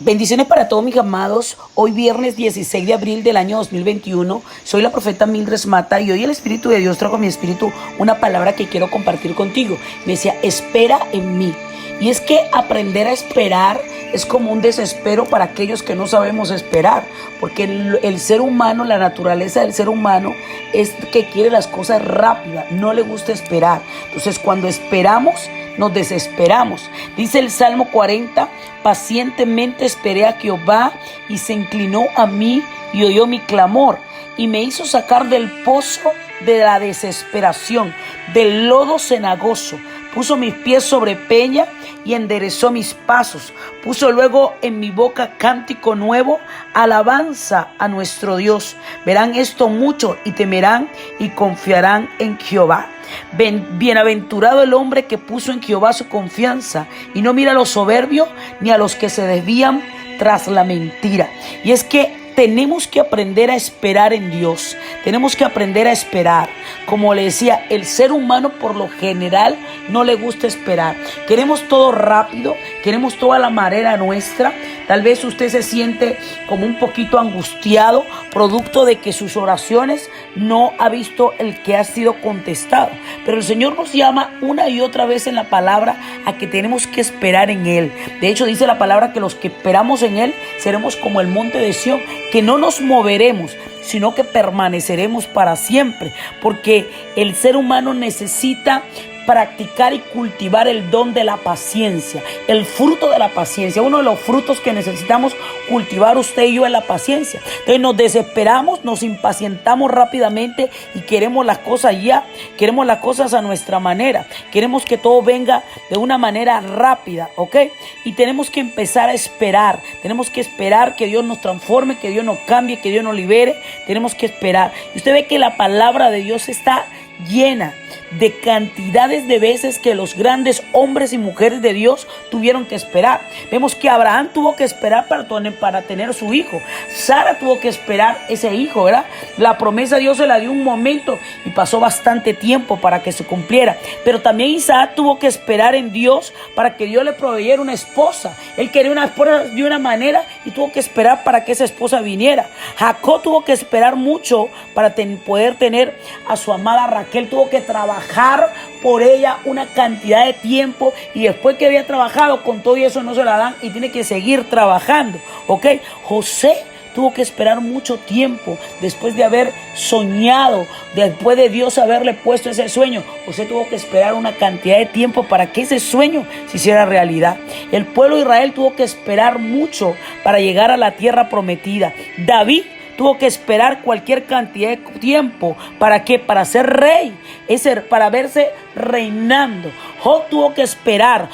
Bendiciones para todos mis amados. Hoy viernes 16 de abril del año 2021. Soy la profeta Mildred Mata y hoy el Espíritu de Dios trajo a mi espíritu una palabra que quiero compartir contigo. Me decía, espera en mí. Y es que aprender a esperar es como un desespero para aquellos que no sabemos esperar. Porque el ser humano, la naturaleza del ser humano es que quiere las cosas rápidas, no le gusta esperar. Entonces cuando esperamos, nos desesperamos. Dice el Salmo 40, pacientemente esperé a Jehová y se inclinó a mí y oyó mi clamor y me hizo sacar del pozo de la desesperación, del lodo cenagoso. Puso mis pies sobre peña y enderezó mis pasos. Puso luego en mi boca cántico nuevo, alabanza a nuestro Dios. Verán esto mucho y temerán y confiarán en Jehová. Bienaventurado el hombre que puso en Jehová su confianza y no mira a los soberbios ni a los que se desvían tras la mentira. Y es que tenemos que aprender a esperar en Dios. Tenemos que aprender a esperar. Como le decía, el ser humano por lo general no le gusta esperar. Queremos todo rápido, queremos toda la manera nuestra. Tal vez usted se siente como un poquito angustiado, producto de que sus oraciones no ha visto el que ha sido contestado. Pero el Señor nos llama una y otra vez en la palabra a que tenemos que esperar en Él. De hecho, dice la palabra que los que esperamos en Él seremos como el monte de Sión, que no nos moveremos, sino que permaneceremos para siempre. Porque el ser humano necesita practicar y cultivar el don de la paciencia, el fruto de la paciencia. Uno de los frutos que necesitamos cultivar usted y yo es la paciencia. Entonces nos desesperamos, nos impacientamos rápidamente y queremos las cosas ya, queremos las cosas a nuestra manera, queremos que todo venga de una manera rápida, ¿ok? Y tenemos que empezar a esperar, tenemos que esperar que Dios nos transforme, que Dios nos cambie, que Dios nos libere, tenemos que esperar. Y usted ve que la palabra de Dios está llena de cantidades de veces que los grandes hombres y mujeres de Dios tuvieron que esperar. Vemos que Abraham tuvo que esperar para tener su hijo. Sara tuvo que esperar ese hijo, ¿verdad? La promesa Dios se la dio un momento y pasó bastante tiempo para que se cumpliera. Pero también Isaac tuvo que esperar en Dios para que Dios le proveyera una esposa. Él quería una esposa de una manera y tuvo que esperar para que esa esposa viniera. Jacob tuvo que esperar mucho para poder tener a su amada Raquel. Tuvo que trabajar por ella una cantidad de tiempo y después que había trabajado con todo eso no se la dan y tiene que seguir trabajando, ¿ok? José tuvo que esperar mucho tiempo después de haber soñado, después de Dios haberle puesto ese sueño. José tuvo que esperar una cantidad de tiempo para que ese sueño se hiciera realidad. El pueblo de Israel tuvo que esperar mucho para llegar a la tierra prometida. David tuvo que esperar cualquier cantidad de tiempo. ¿Para qué? Para ser rey, para verse reinando. Job tuvo que esperar,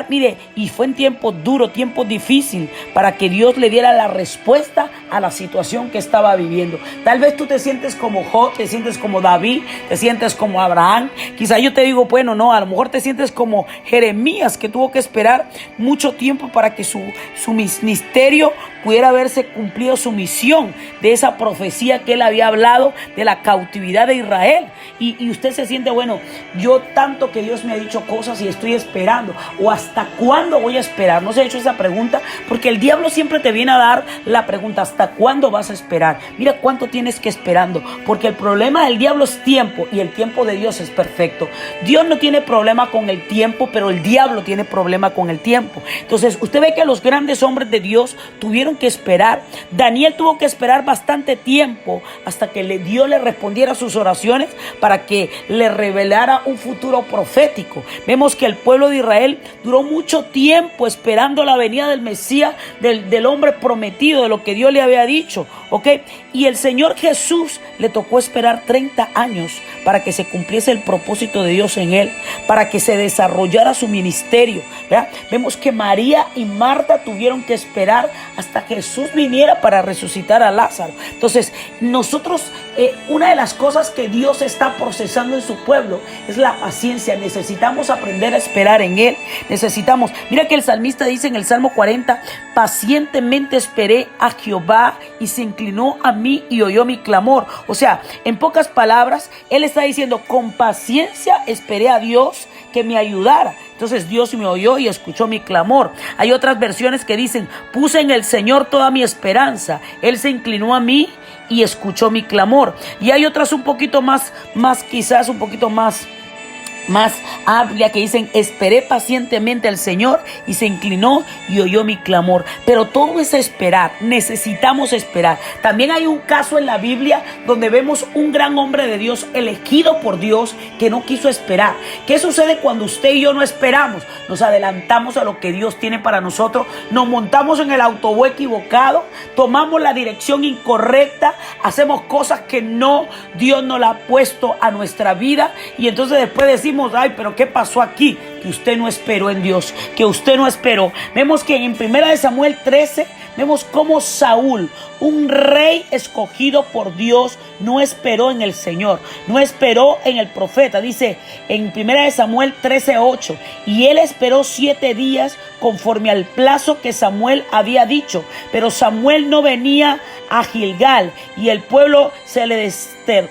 mire, y fue en tiempos duros, tiempos difíciles, para que Dios le diera la respuesta a la situación que estaba viviendo. Tal vez tú te sientes como Job, te sientes como David, te sientes como Abraham. Quizá yo te digo, bueno, no, a lo mejor te sientes como Jeremías, que tuvo que esperar mucho tiempo para que su ministerio pudiera haberse cumplido, su misión de esa profecía que él había hablado de la cautividad de Israel. Y usted se siente, bueno, yo tanto que Dios me ha dicho cosas y estoy esperando, o hasta cuándo voy a esperar. ¿No se ha hecho esa pregunta? Porque el diablo siempre te viene a dar la pregunta, ¿hasta cuándo vas a esperar? Mira cuánto tienes que esperando, porque el problema del diablo es tiempo y el tiempo de Dios es perfecto. Dios no tiene problema con el tiempo, pero el diablo tiene problema con el tiempo. Entonces usted ve que los grandes hombres de Dios tuvieron que esperar. Daniel tuvo que esperar bastante tiempo hasta que Dios le respondiera a sus oraciones para que le revelara un futuro profético. Vemos que el pueblo de Israel duró mucho tiempo esperando la venida del Mesías, del hombre prometido, de lo que Dios le había dicho, ¿ok? Y el Señor Jesús le tocó esperar 30 años para que se cumpliese el propósito de Dios en él, para que se desarrollara su ministerio, ¿verdad? Vemos que María y Marta tuvieron que esperar hasta que Jesús viniera para resucitar a Lázaro. Entonces, nosotros, una de las cosas que Dios está procesando en su pueblo es la paciencia. Necesitamos aprender a esperar en Él. Mira que el salmista dice en el Salmo 40, pacientemente esperé a Jehová y se inclinó a mí y oyó mi clamor. O sea, en pocas palabras, Él está está diciendo, con paciencia esperé a Dios que me ayudara. Entonces Dios me oyó y escuchó mi clamor. Hay otras versiones que dicen, puse en el Señor toda mi esperanza. Él se inclinó a mí y escuchó mi clamor. Y hay otras un poquito más quizás un poquito más amplia que dicen, esperé pacientemente al Señor y se inclinó y oyó mi clamor. Pero todo es esperar, necesitamos esperar. También hay un caso en la Biblia donde vemos un gran hombre de Dios elegido por Dios que no quiso esperar. ¿Qué sucede cuando usted y yo no esperamos? Nos adelantamos a lo que Dios tiene para nosotros, nos montamos en el autobús equivocado, tomamos la dirección incorrecta, hacemos cosas que Dios no la ha puesto a nuestra vida, y entonces después decimos, ay, pero ¿qué pasó aquí? Que usted no esperó en Dios, que usted no esperó. Vemos que en 1 Samuel 13, vemos cómo Saúl, un rey escogido por Dios, no esperó en el Señor, no esperó en el profeta. Dice en 1 Samuel 13:8, y él esperó 7 días conforme al plazo que Samuel había dicho, pero Samuel no venía a Gilgal y el pueblo se le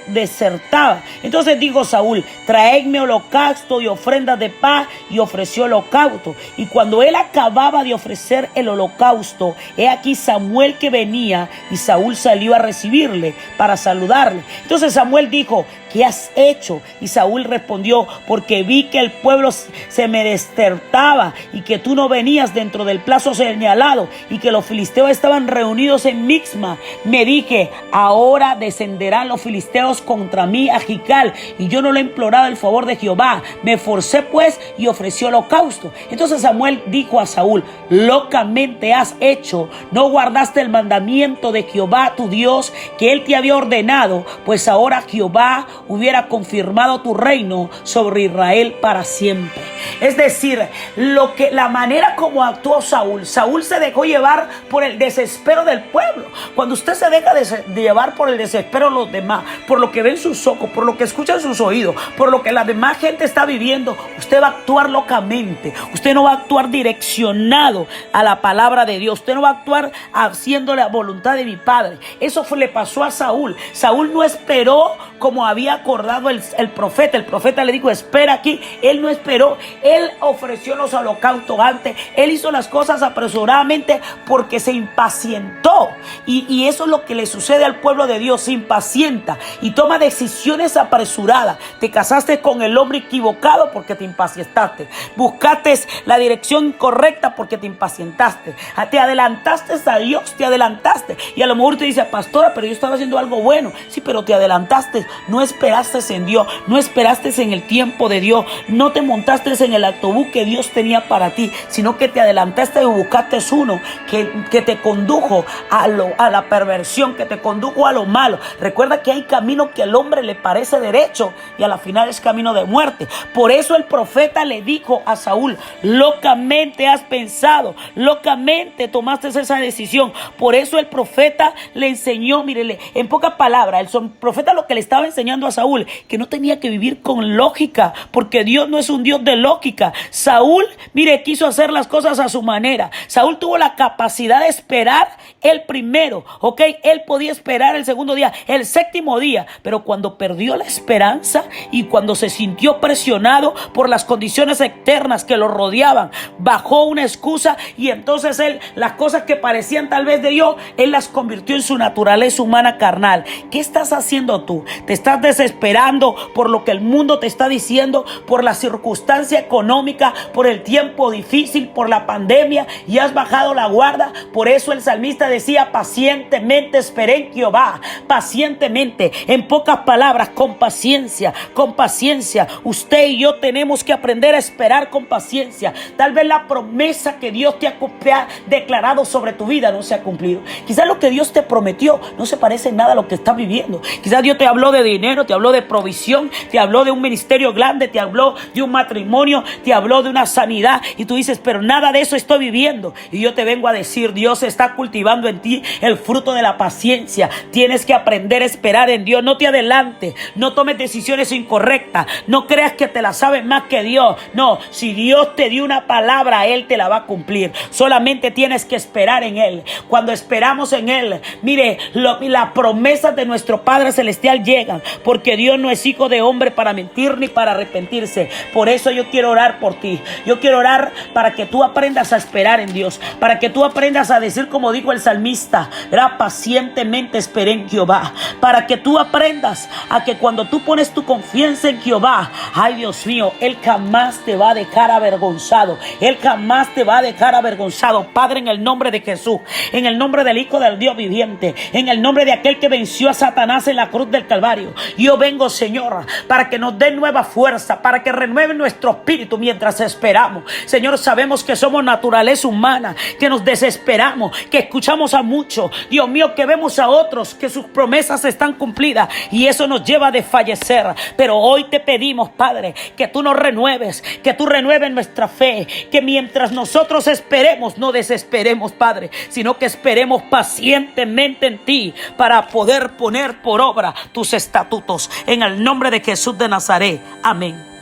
desertaba. Entonces dijo Saúl, traedme holocausto y ofrendas de paz, y ofreció holocausto. Y cuando él acababa de ofrecer el holocausto, he aquí Samuel que venía, y Saúl salió a recibirle para saludarle. Entonces Samuel dijo, ¿qué has hecho? Y Saúl respondió, porque vi que el pueblo se me desertaba y que tú no venías dentro del plazo señalado y que los filisteos estaban reunidos en Mixma. Me dije, ahora descenderán los filisteos contra mí a Gilgal, y yo no le he implorado el favor de Jehová. Me esforcé pues y ofrecí holocausto. Entonces Samuel dijo a Saúl, locamente has hecho, no guardaste el mandamiento de Jehová tu Dios que él te había ordenado, pues ahora Jehová hubiera confirmado tu reino sobre Israel para siempre. Es decir, la manera como actuó Saúl se dejó llevar por el desespero del pueblo. Cuando usted se deja de llevar por el desespero de los demás, por lo que ven sus ojos, por lo que escuchan sus oídos, por lo que la demás gente está viviendo, usted va a actuar locamente. Usted no va a actuar direccionado a la palabra de Dios. Usted no va a actuar haciendo la voluntad de mi Padre. Eso le pasó a Saúl. Saúl no esperó como había acordado el profeta. El profeta le dijo, espera aquí. Él no esperó. Él ofreció los holocaustos antes. Él hizo las cosas apresuradamente porque se impacientó. Y eso es lo que le sucede al pueblo de Dios. Se impacienta y toma decisiones apresuradas. Te casaste con el hombre equivocado porque te impacientaste. Buscaste la dirección incorrecta porque te impacientaste. Te adelantaste a Dios, te adelantaste. Y a lo mejor te dice, pastora, pero yo estaba haciendo algo bueno. Sí, pero te adelantaste. No esperaste en Dios, no esperaste en el tiempo de Dios, no te montaste en el autobús que Dios tenía para ti, sino que te adelantaste y buscaste uno que te condujo a la perversión, que te condujo a lo malo. Recuerda que hay camino que al hombre le parece derecho y a la final es camino de muerte. Por eso el profeta le dijo a Saúl, locamente has pensado, locamente tomaste esa decisión. Por eso el profeta le enseñó, mírele, en pocas palabras, el profeta lo que le estaba enseñando a Saúl, que no tenía que vivir con lógica, porque Dios no es un Dios de lógica. Saúl, mire, quiso hacer las cosas a su manera. Saúl tuvo la capacidad de esperar el primero, ¿ok? Él podía esperar el segundo día, el séptimo día, pero cuando perdió la esperanza y cuando se sintió presionado por las condiciones externas que lo rodeaban, bajó una excusa y entonces las cosas que parecían tal vez de Dios, él las convirtió en su naturaleza humana carnal. ¿Qué estás haciendo tú? ¿Te estás desesperando por lo que el mundo te está diciendo, por la circunstancia económica, por el tiempo difícil, por la pandemia, y has bajado la guardia? Por eso el salmista decía, pacientemente esperé en Jehová, pacientemente, en pocas palabras, con paciencia, con paciencia. Usted y yo tenemos que aprender a esperar con paciencia. Tal vez la promesa que Dios te ha declarado sobre tu vida no se ha cumplido. Quizás lo que Dios te prometió no se parece en nada a lo que estás viviendo. Quizás Dios te habló de dinero, te habló de provisión, te habló de un ministerio grande, te habló de un matrimonio, te habló de una sanidad, y tú dices, pero nada de eso estoy viviendo. Y yo te vengo a decir, Dios está cultivando en ti el fruto de la paciencia. Tienes que aprender a esperar en Dios. No te adelantes, no tomes decisiones incorrectas, no creas que te la sabes más que Dios. No, si Dios te dio una palabra, Él te la va a cumplir. Solamente tienes que esperar en Él. Cuando esperamos en Él, mire, las promesas de nuestro Padre Celestial llegan, porque porque Dios no es hijo de hombre para mentir ni para arrepentirse. Por eso yo quiero orar por ti. Yo quiero orar para que tú aprendas a esperar en Dios, para que tú aprendas a decir como dijo el salmista, pacientemente esperé en Jehová, para que tú aprendas a que cuando tú pones tu confianza en Jehová, ay Dios mío, Él jamás te va a dejar avergonzado. Él jamás te va a dejar avergonzado. Padre, en el nombre de Jesús, en el nombre del Hijo del Dios viviente, en el nombre de aquel que venció a Satanás en la cruz del Calvario, yo vengo, Señor, para que nos dé nueva fuerza, para que renueve nuestro espíritu mientras esperamos. Señor, sabemos que somos naturaleza humana, que nos desesperamos, que escuchamos a muchos, Dios mío, que vemos a otros que sus promesas están cumplidas y eso nos lleva a desfallecer. Pero hoy te pedimos, Padre, que tú nos renueves, que tú renueves nuestra fe, que mientras nosotros esperemos, no desesperemos, Padre, sino que esperemos pacientemente en ti para poder poner por obra tus estatutos. En el nombre de Jesús de Nazaret. Amén.